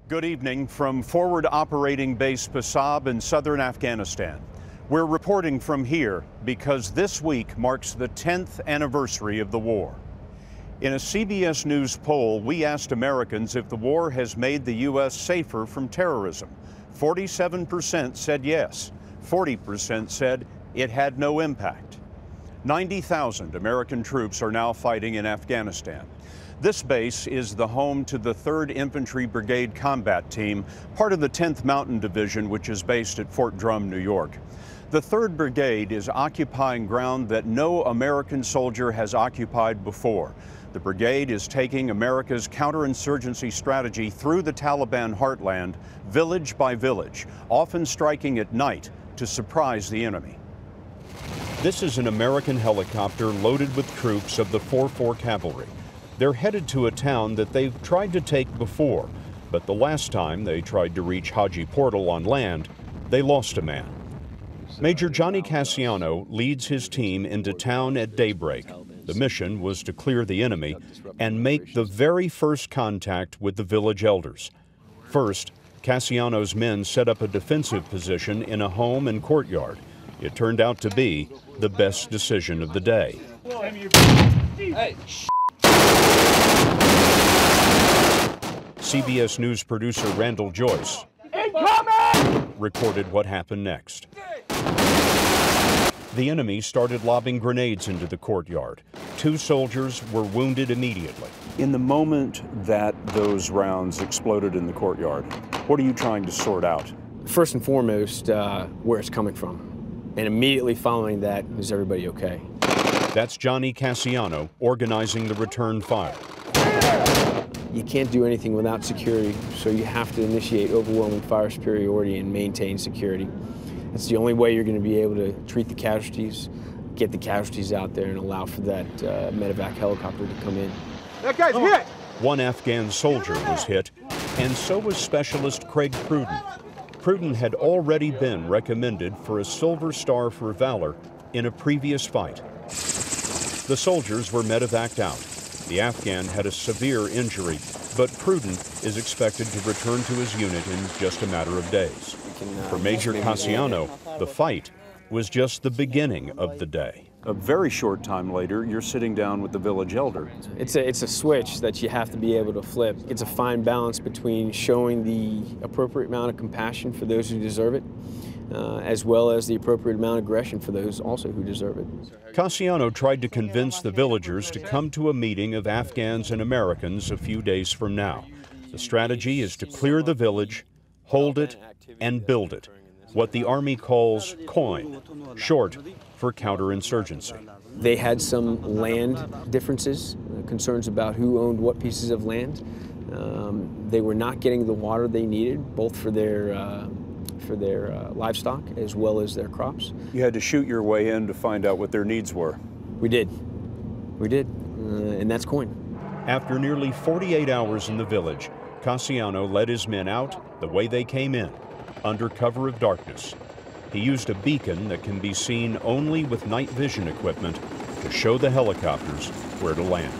Good evening from Forward Operating Base Pasab in southern Afghanistan. We're reporting from here because this week marks the 10th anniversary of the war. In a CBS News poll, we asked Americans if the war has made the U.S. safer from terrorism. 47% said yes. 40% said it had no impact. 90,000 American troops are now fighting in Afghanistan. This base is the home to the 3rd Infantry Brigade Combat Team, part of the 10th Mountain Division, which is based at Fort Drum, New York. The 3rd Brigade is occupying ground that no American soldier has occupied before. The brigade is taking America's counterinsurgency strategy through the Taliban heartland, village by village, often striking at night to surprise the enemy. This is an American helicopter loaded with troops of the 4-4 Cavalry. They're headed to a town that they've tried to take before, but the last time they tried to reach Haji Portal on land, they lost a man. Major Johnny Cassiano leads his team into town at daybreak. The mission was to clear the enemy and make the very first contact with the village elders. First, Cassiano's men set up a defensive position in a home and courtyard. It turned out to be the best decision of the day. CBS News producer Randall Joyce recorded what happened next. The enemy started lobbing grenades into the courtyard. 2 soldiers were wounded immediately. In the moment that those rounds exploded in the courtyard, what are you trying to sort out? First and foremost, where it's coming from. And immediately following that, is everybody okay? That's Johnny Cassiano organizing the return fire. You can't do anything without security, so you have to initiate overwhelming fire superiority and maintain security. That's the only way you're going to be able to treat the casualties, get the casualties out there, and allow for that medevac helicopter to come in. That guy's hit! One Afghan soldier was hit, and so was Specialist Craig Pruden. Pruden had already been recommended for a Silver Star for Valor in a previous fight. The soldiers were medevaced out. The Afghan had a severe injury, but Pruden is expected to return to his unit in just a matter of days. For Major Cassiano, the fight was just the beginning of the day. A very short time later, you're sitting down with the village elder. It's a switch that you have to be able to flip. It's a fine balance between showing the appropriate amount of compassion for those who deserve it, as well as the appropriate amount of aggression for those also who deserve it. Cassiano tried to convince the villagers to come to a meeting of Afghans and Americans a few days from now. The strategy is to clear the village, hold it, and build it, what the Army calls COIN, short for counterinsurgency. They had some land differences, concerns about who owned what pieces of land. They were not getting the water they needed, both for their livestock as well as their crops. You had to shoot your way in to find out what their needs were. We did, and that's COIN. After nearly 48 hours in the village, Cassiano led his men out the way they came in, under cover of darkness. He used a beacon that can be seen only with night vision equipment to show the helicopters where to land.